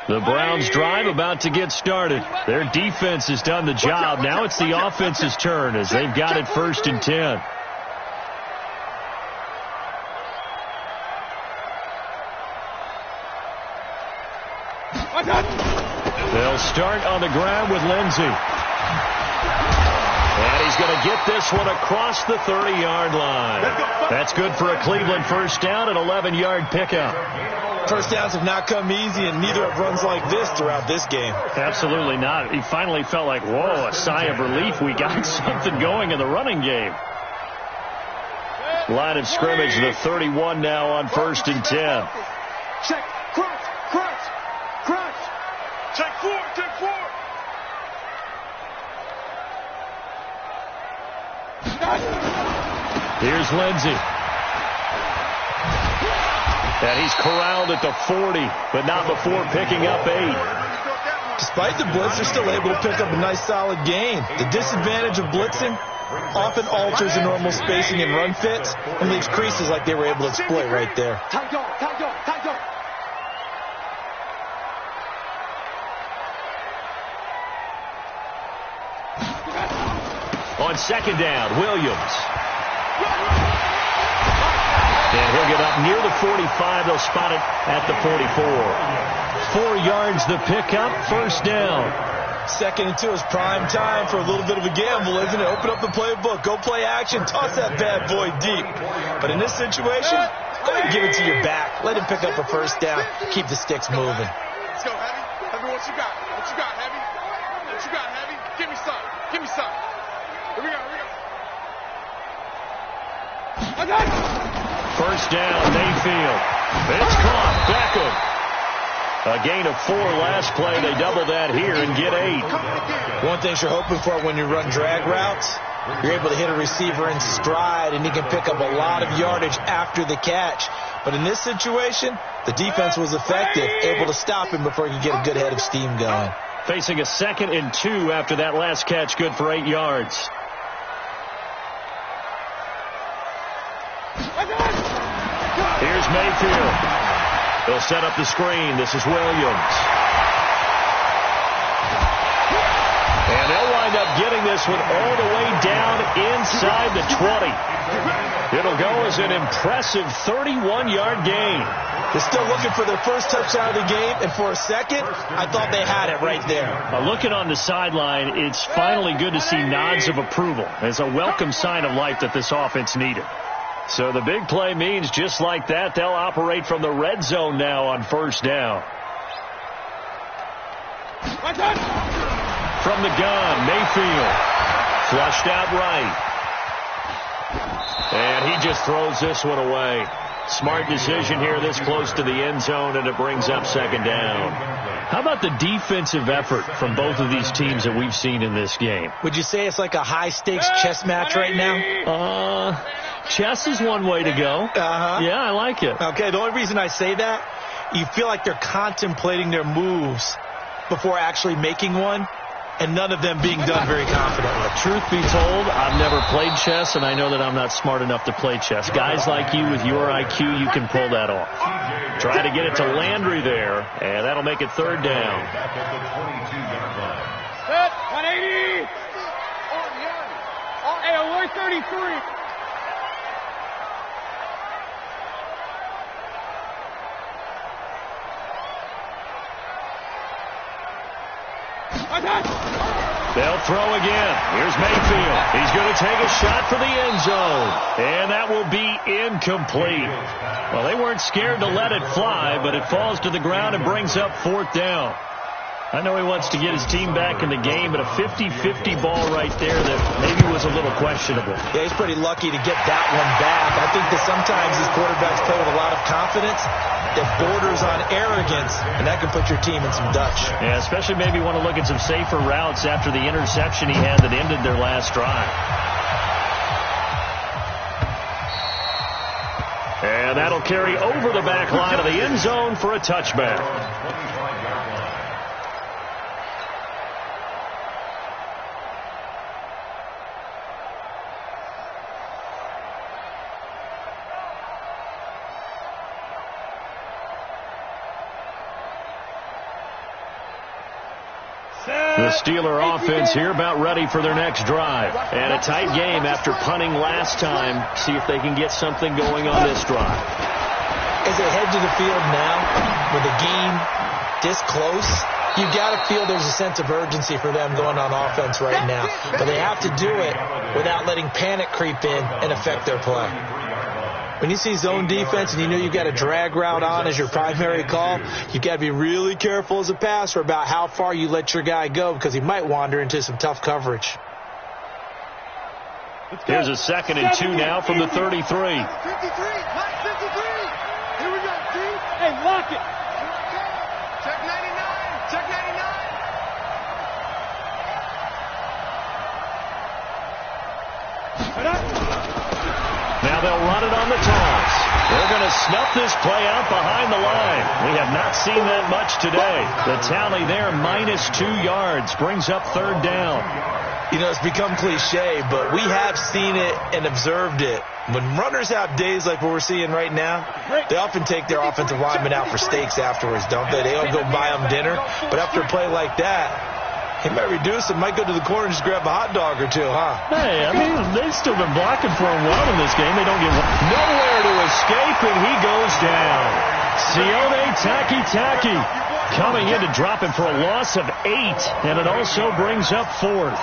The Browns drive about to get started. Their defense has done the job. Now it's the offense's turn as they've got it 1st and 10. They'll start on the ground with Lindsey. And he's going to get this one across the 30-yard line. That's good for a Cleveland first down, an 11-yard pickup. First downs have not come easy, and neither have runs like this throughout this game. Absolutely not. He finally felt like, whoa, a sigh of relief. We got something going in the running game. Line of scrimmage, the 31 now on 1st and 10. Check. Crunch. Take 4. Here's Lindsey. And he's corralled at the 40, but not before picking up 8. Despite the blitz, they're still able to pick up a nice solid gain. The disadvantage of blitzing often alters the normal spacing and run fits and leaves creases like they were able to exploit right there. Tight dog. On 2nd down, Williams. And he'll get up near the 45. They'll spot it at the 44. 4 yards the pickup, 1st down. 2nd and 2 is prime time for a little bit of a gamble, isn't it? Open up the playbook, go play action, toss that bad boy deep. But in this situation, go ahead and give it to your back. Let him pick up a 1st down, keep the sticks moving. Let's go, Heavy. Heavy, what you got? Heavy? What you got, Heavy? Give me some. Here we go. 1st down, Mayfield. It's caught. Beckham. A gain of 4 last play. They double that here and get 8. One thing you're hoping for when you run drag routes, you're able to hit a receiver in stride, and he can pick up a lot of yardage after the catch. But in this situation, the defense was effective, able to stop him before he could get a good head of steam going. Facing a 2nd and 2 after that last catch, good for 8 yards. Here's Mayfield. They'll set up the screen. This is Williams. And they'll wind up getting this one all the way down inside the 20. It'll go as an impressive 31-yard gain. They're still looking for their first touchdown of the game, and for a second, I thought they had it right there. Looking on the sideline, it's finally good to see nods of approval. It's a welcome sign of life that this offense needed. So the big play means just like that, they'll operate from the red zone now on 1st down. From the gun, Mayfield. Flushed out right. And he just throws this one away. Smart decision here this close to the end zone, and it brings up 2nd down. How about the defensive effort from both of these teams that we've seen in this game? Would you say it's like a high-stakes chess match right now? Chess is one way to go. Yeah, I like it. Okay, the only reason I say that, you feel like they're contemplating their moves before actually making one, and none of them being done very confidently. Truth be told, I've never played chess, and I know that I'm not smart enough to play chess. Guys like you with your IQ, you can pull that off. Try to get it to Landry there, and that'll make it 3rd down. Set, 180. Hey, 133. They'll throw again. Here's Mayfield. He's going to take a shot for the end zone. And that will be incomplete. Well, they weren't scared to let it fly, but it falls to the ground and brings up 4th down. I know he wants to get his team back in the game, but a 50-50 ball right there that maybe was a little questionable. Yeah, he's pretty lucky to get that one back. I think that sometimes these quarterbacks play with a lot of confidence that borders on arrogance, and that can put your team in some Dutch. Yeah, especially maybe want to look at some safer routes after the interception he had that ended their last drive. And that'll carry over the back line of the end zone for a touchback. The Steeler offense here about ready for their next drive. And a tight game after punting last time. See if they can get something going on this drive. As they head to the field now, with the game this close, you've got to feel there's a sense of urgency for them going on offense right now. But they have to do it without letting panic creep in and affect their play. When you see zone defense and you know you've got a drag route on as your primary call, you've got to be really careful as a passer about how far you let your guy go because he might wander into some tough coverage. Here's a 2nd and 2 now from the 33. 53, Mike 53. Here we go, D. Hey, lock it. Check 99. Check 99. Now they'll run it on the toss. They're going to snuff this play out behind the line. We have not seen that much today. The tally there, -2 yards, brings up 3rd down. You know, it's become cliche, but we have seen it and observed it. When runners have days like what we're seeing right now, they often take their offensive linemen out for steaks afterwards, don't they? They don't go buy them dinner. But after a play like that, he might reduce it, might go to the corner and just grab a hot dog or two, huh? Hey, I mean, they've still been blocking for him well in this game. They don't get nowhere to escape, and he goes down. Sione Taki coming in to drop him for a loss of 8, and it also brings up 4th.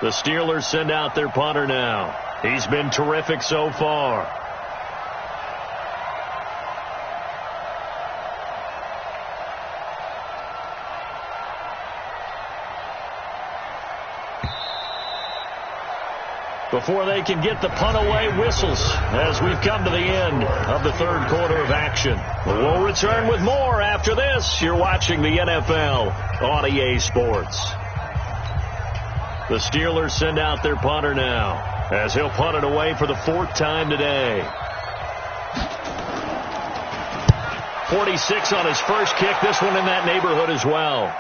The Steelers send out their punter now. He's been terrific so far. Before they can get the punt away, whistles as we've come to the end of the 3rd quarter of action. We'll return with more after this. You're watching the NFL on EA Sports. The Steelers send out their punter now as he'll punt it away for the 4th time today. 46 on his first kick. This one in that neighborhood as well.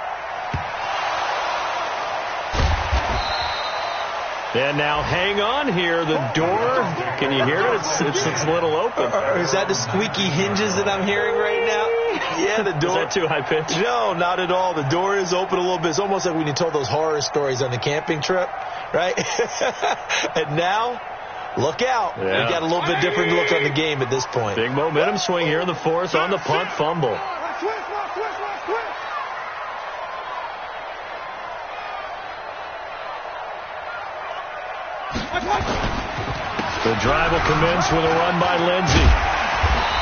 And now hang on here. The door, can you hear it? It's a little open. Is that the squeaky hinges that I'm hearing right now? Yeah, the door. Is that too high pitched? No, not at all. The door is open a little bit. It's almost like when you told those horror stories on the camping trip, right? And now, look out. Yeah. We've got a little bit different look on the game at this point. Big momentum swing here in the 4th on the punt fumble. The drive will commence with a run by Lindsey.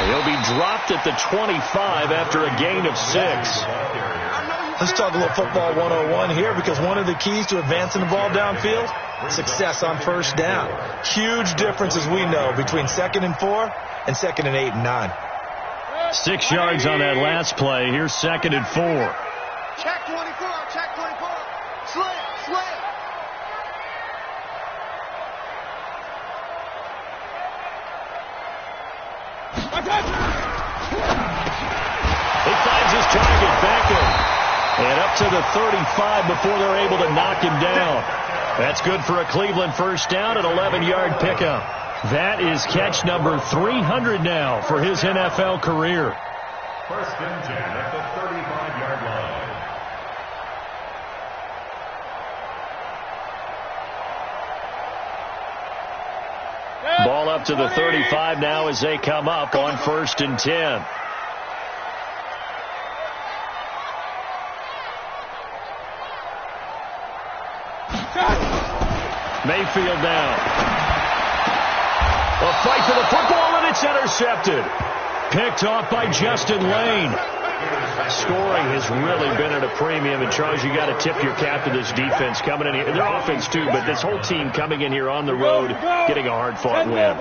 He'll be dropped at the 25 after a gain of 6. Let's talk a little football 101 here, because one of the keys to advancing the ball downfield, success on 1st down. Huge difference, as we know, between 2nd and 4 and 2nd and 8 and 9. 6 yards on that last play. Here's 2nd and 4. Check 24. Check 24. Slam. He finds his target back in. And up to the 35 before they're able to knock him down. That's good for a Cleveland 1st down, an 11-yard pickup. That is catch number 300 now for his NFL career. 1st and 10 at the 35-yard line. Ball up to the 35 now as they come up on 1st and 10. Mayfield down. A fight for the football, and it's intercepted. Picked off by Justin Lane. Scoring has really been at a premium, and Charles, you got to tip your cap to this defense coming in here. Their offense too, but this whole team coming in here on the road, getting a hard-fought win.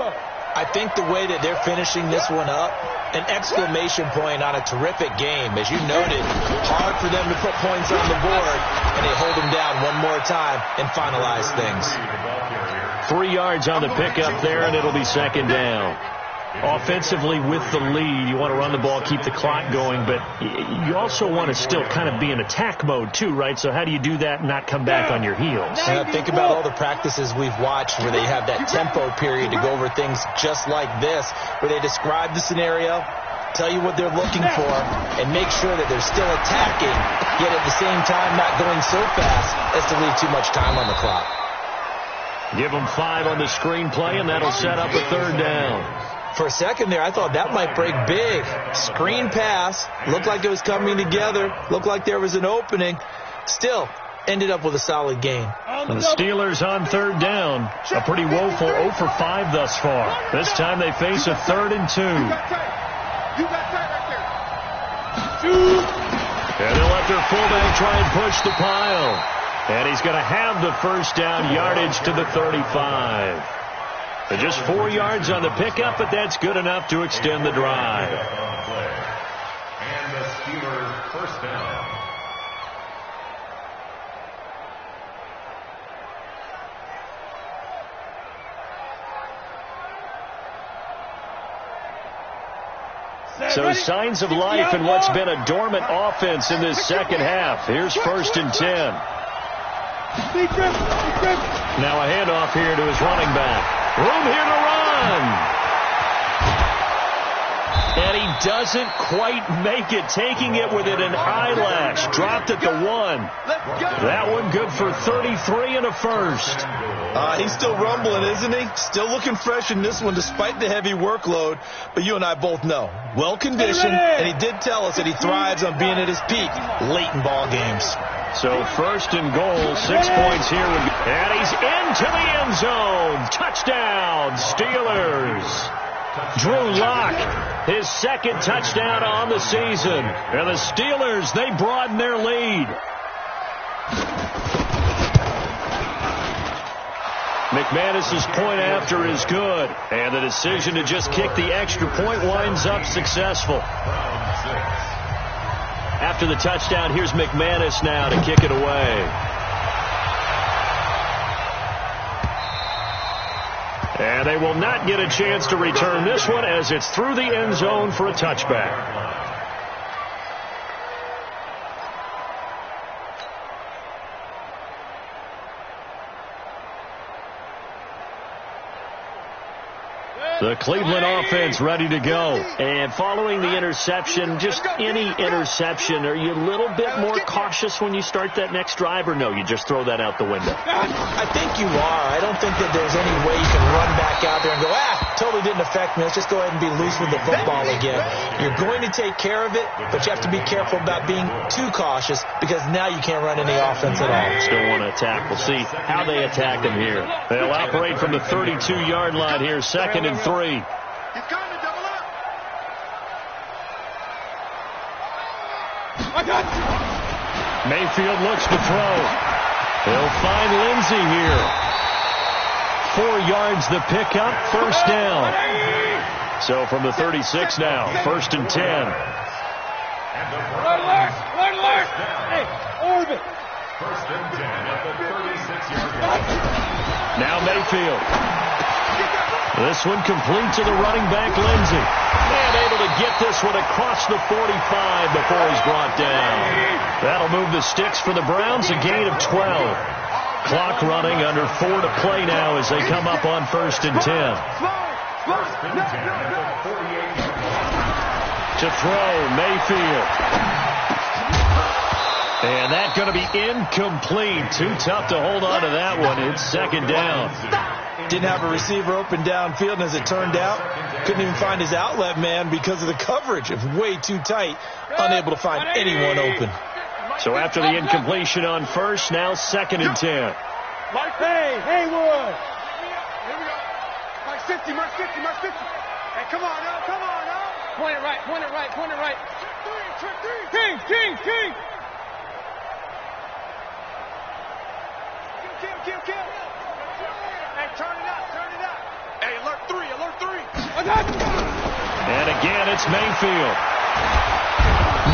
I think the way that they're finishing this one up, an exclamation point on a terrific game. As you noted, hard for them to put points on the board, and they hold them down one more time and finalize things. 3 yards on the pickup there, and it'll be 2nd down. Offensively with the lead, you want to run the ball, keep the clock going, but you also want to still kind of be in attack mode too, right? So how do you do that and not come back on your heels? Think about all the practices we've watched where they have that tempo period to go over things just like this, where they describe the scenario, tell you what they're looking for, and make sure that they're still attacking, yet at the same time not going so fast as to leave too much time on the clock. Give them 5 on the screenplay, and that'll set up a 3rd down. For a second there, I thought that might break big. Screen pass, looked like it was coming together, looked like there was an opening. Still, ended up with a solid gain. And the Steelers on 3rd down. A pretty woeful 0 for 5 thus far. This time they face a 3rd and 2. You got that right there. And they'll let their fullback try and push the pile. And he's going to have the 1st down yardage to the 35. So just 4 yards on the pickup, but that's good enough to extend the drive. And the Steelers 1st down. So signs of life in what's been a dormant offense in this 2nd half. Here's 1st and 10. Now a handoff here to his running back. Room here to run. And he doesn't quite make it, taking it within an eyelash. Dropped at the 1. That one good for 33 and a 1st. He's still rumbling, isn't he? Still looking fresh in this one despite the heavy workload. But you and I both know, well-conditioned, and he did tell us that he thrives on being at his peak late in ball games. So 1st and goal, 6 points here. And he's into the end zone. Touchdown, Steelers. Drew Lock, his 2nd touchdown on the season. And the Steelers, they broaden their lead. McManus's point after is good. And the decision to just kick the extra point winds up successful. After the touchdown, here's McManus now to kick it away. And they will not get a chance to return this one as it's through the end zone for a touchback. The Cleveland offense ready to go. And following the interception, just any interception, are you a little bit more cautious when you start that next drive, or no, you just throw that out the window? I think you are. I don't think that there's any way you can run back out there and go, totally didn't affect me. Let's just go ahead and be loose with the football again. You're going to take care of it, but you have to be careful about being too cautious because now you can't run any offense at all. Still want to attack. We'll see how they attack him here. They'll operate from the 32-yard line here, 2nd and 3. He's coming to double up. Mayfield looks to throw. He'll find Lindsey here. 4 yards the pickup, 1st down. So from the 36 now, 1st and 10. Hey, orbit. 1st and 10 at the 36-yard line. Now Mayfield. This one complete to the running back, Lindsey. And able to get this one across the 45 before he's brought down. That'll move the sticks for the Browns, a gain of 12. Clock running, under 4 to play now as they come up on 1st and 10. 1st and 10 at the 48-yard line. To throw, Mayfield. And that's going to be incomplete. Too tough to hold on to that one. It's 2nd down. Didn't have a receiver open downfield, and as it turned out, couldn't even find his outlet man because of the coverage. It was way too tight, unable to find anyone open. So after the incompletion on 1st, now 2nd and 10. Hey, Haywood. Here we go. Mark 50, Mark 50, Mark 50. Hey, come on now, come on now. Point it right, point it right, point it right. Trick three. King. Kill. Hey, turn it up. Hey, alert 3. And again, it's Mayfield.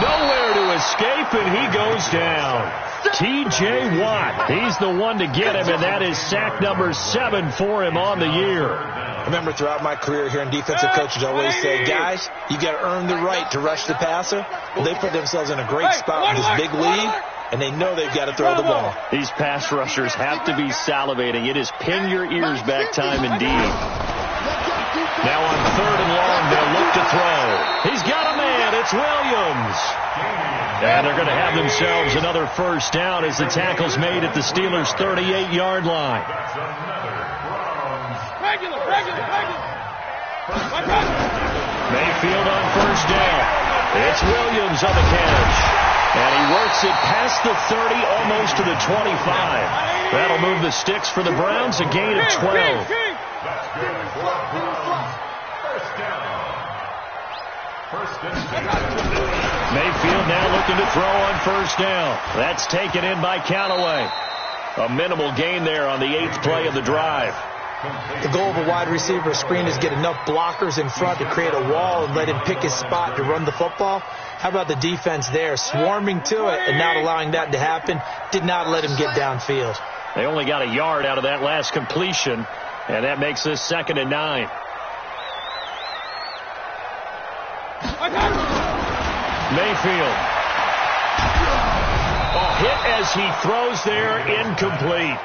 Nowhere to escape, and he goes down. T.J. Watt, he's the one to get him, and that is sack number 7 for him on the year. I remember throughout my career here in defensive coaches always say, guys, you got to earn the right to rush the passer. Well, they put themselves in a great spot with this big lead, and they know they've got to throw the ball. These pass rushers have to be salivating. It is pin your ears back time indeed. Now on 3rd and long, they'll look to throw. He's got a man. It's Williams. And they're going to have themselves another first down as the tackle's made at the Steelers' 38-yard line. Mayfield on first down. It's Williams on the catch. And he works it past the 30, almost to the 25. That'll move the sticks for the Browns, a gain of 12. Mayfield now looking to throw on first down. That's taken in by Canale. A minimal gain there on the 8th play of the drive. The goal of a wide receiver screen is get enough blockers in front to create a wall and let him pick his spot to run the football. How about the defense there, swarming to it and not allowing that to happen? Did not let him get downfield. They only got a yard out of that last completion, and that makes this 2nd and 9. Mayfield. Hit as he throws there, incomplete.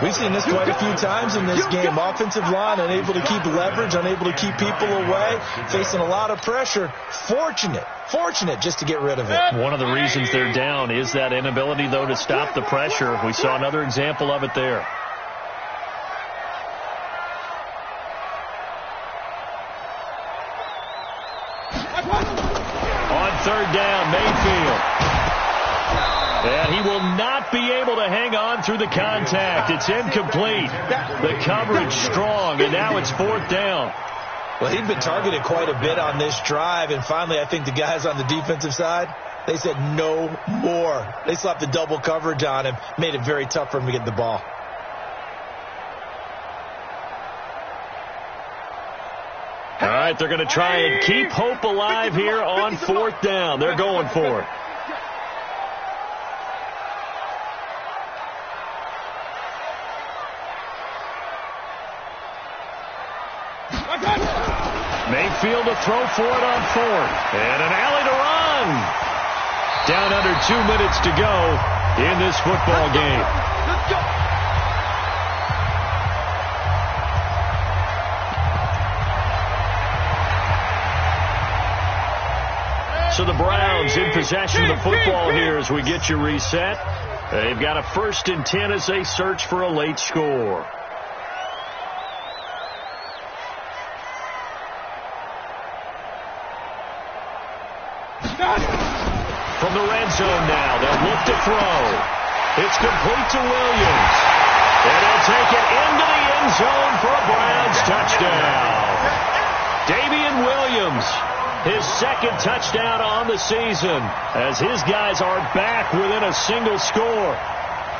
We've seen this quite a few times in this game. Offensive line unable to keep leverage, unable to keep people away, facing a lot of pressure. Fortunate just to get rid of it. One of the reasons they're down is that inability, though, to stop the pressure. We saw another example of it there. On 3rd down, Mayfield. And he will not be able to hang on through the contact. It's incomplete. The coverage strong, and now it's 4th down. Well, he'd been targeted quite a bit on this drive, and finally I think the guys on the defensive side, they said no more. They slapped the double coverage on him, made it very tough for him to get the ball. All right, they're going to try and keep hope alive here on 4th down. They're going for it. Mayfield to throw for it on 4th. And an alley to run. Down under 2 minutes to go in this football game. Let's go. So the Browns in possession of the football here as we get you reset. They've got a 1st and 10 as they search for a late score. From the red zone now, they'll look to throw. It's complete to Williams. And he'll take it into the end zone for a Browns touchdown. Damian Williams, his 2nd touchdown on the season, as his guys are back within a single score.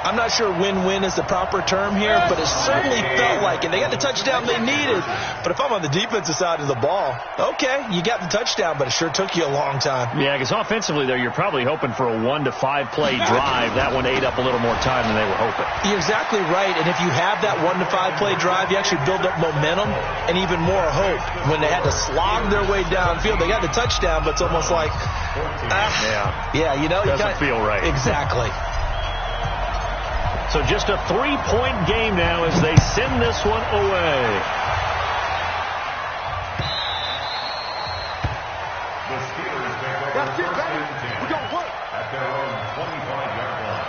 I'm not sure win-win is the proper term here, but it certainly felt like it. They got the touchdown they needed. But if I'm on the defensive side of the ball, okay, you got the touchdown, but it sure took you a long time. Yeah, because offensively, there, you're probably hoping for a 1 to 5 play drive. That one ate up a little more time than they were hoping. You're exactly right. And if you have that 1 to 5 play drive, you actually build up momentum and even more hope. When they had to slog their way downfield, they got the touchdown, but it's almost like, you know, doesn't feel right. Exactly. So just a 3-point game now as they send this one away. That's it, baby. We're going to work. At their own 25-yard line.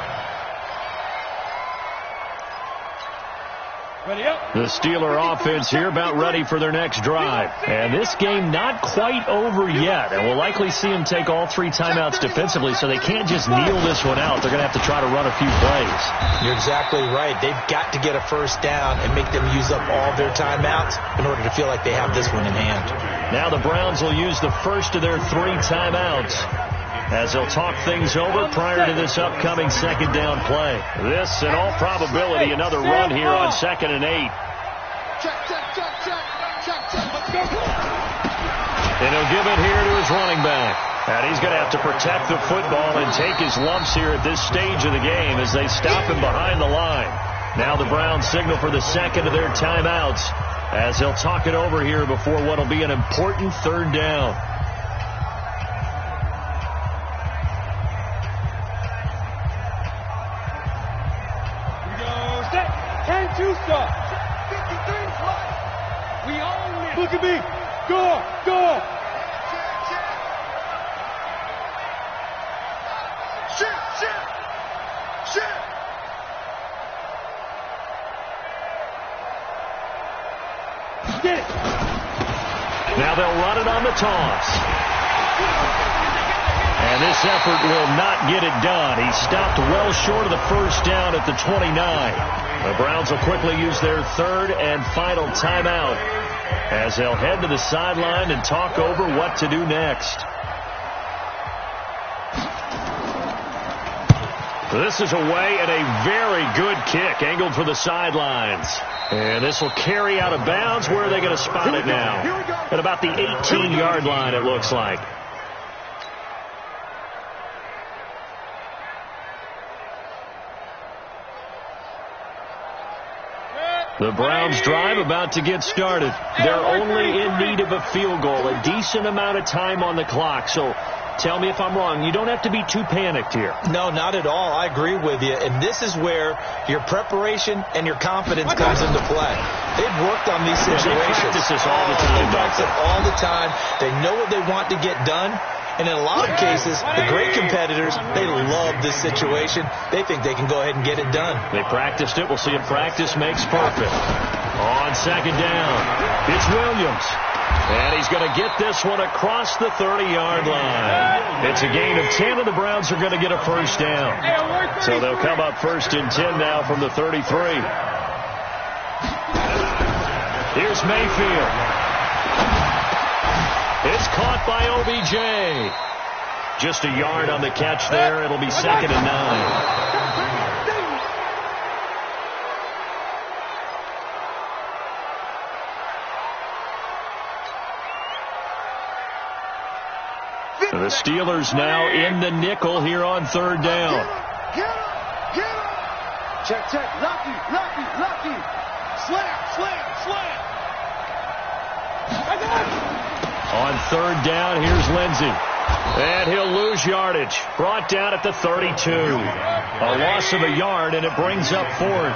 Ready up. The Steeler offense here about ready for their next drive. And this game not quite over yet. And we'll likely see them take all 3 timeouts defensively, so they can't just kneel this one out. They're going to have to try to run a few plays. You're exactly right. They've got to get a first down and make them use up all their timeouts in order to feel like they have this one in hand. Now the Browns will use the first of their 3 timeouts as they'll talk things over prior to this upcoming 2nd down play. This, in all probability, another run here on 2nd and 8. Check. Let's go. And he'll give it here to his running back. And he's going to have to protect the football and take his lumps here at this stage of the game as they stop him behind the line. Now the Browns signal for the 2nd of their timeouts as he'll talk it over here before what will be an important 3rd down. Can't you stop? 53 plus. We own it. look at me. Go, go. Now they'll run it on the toss. And this effort will not get it done. He stopped well short of the first down at the 29. The Browns will quickly use their third and final timeout as they'll head to the sideline and talk over what to do next. This is away and a very good kick angled for the sidelines. And this will carry out of bounds. Where are they going to spot it now? At about the 18-yard line, it looks like. The Browns drive about to get started. They're only in need of a field goal, a decent amount of time on the clock. So tell me if I'm wrong. You don't have to be too panicked here. No, not at all. I agree with you. And this is where your preparation and your confidence comes into play. They've worked on these situations. They practice this all the time. They practice it all the time. They know what they want to get done. And in a lot of cases, the great competitors, they love this situation. They think they can go ahead and get it done. They practiced it. We'll see if practice makes perfect. On second down, it's Williams. And he's going to get this one across the 30-yard line. It's a gain of 10, and the Browns are going to get a first down. So they'll come up first and 10 now from the 33. Here's Mayfield. It's caught by OBJ. Just a yard on the catch there. It'll be second and 9. The Steelers now in the nickel here on third down. Get him! Get him! Check, check. Lucky, lucky, lucky. Slam, slam, slam. On third down, here's Lindsey. And he'll lose yardage. Brought down at the 32. A loss of a yard, and it brings up fourth.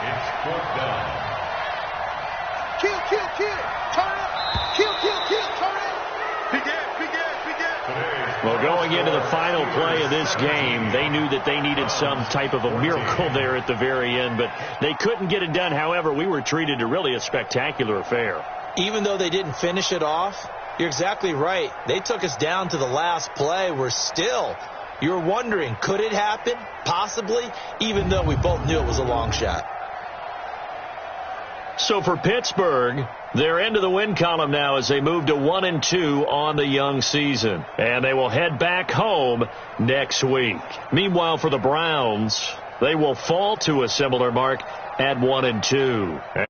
It's fourth down. Kill, kill, kill. Turn up. Kill, kill, kill. Turn up. Begin. Well, going into the final play of this game, they knew that they needed some type of a miracle there at the very end, but they couldn't get it done. However, we were treated to really a spectacular affair. Even though they didn't finish it off, you're exactly right. They took us down to the last play. You were wondering, could it happen? Possibly, even though we both knew it was a long shot. So for Pittsburgh, they're into the win column now as they move to 1-2 on the young season. And they will head back home next week. Meanwhile, for the Browns, they will fall to a similar mark at 1-2.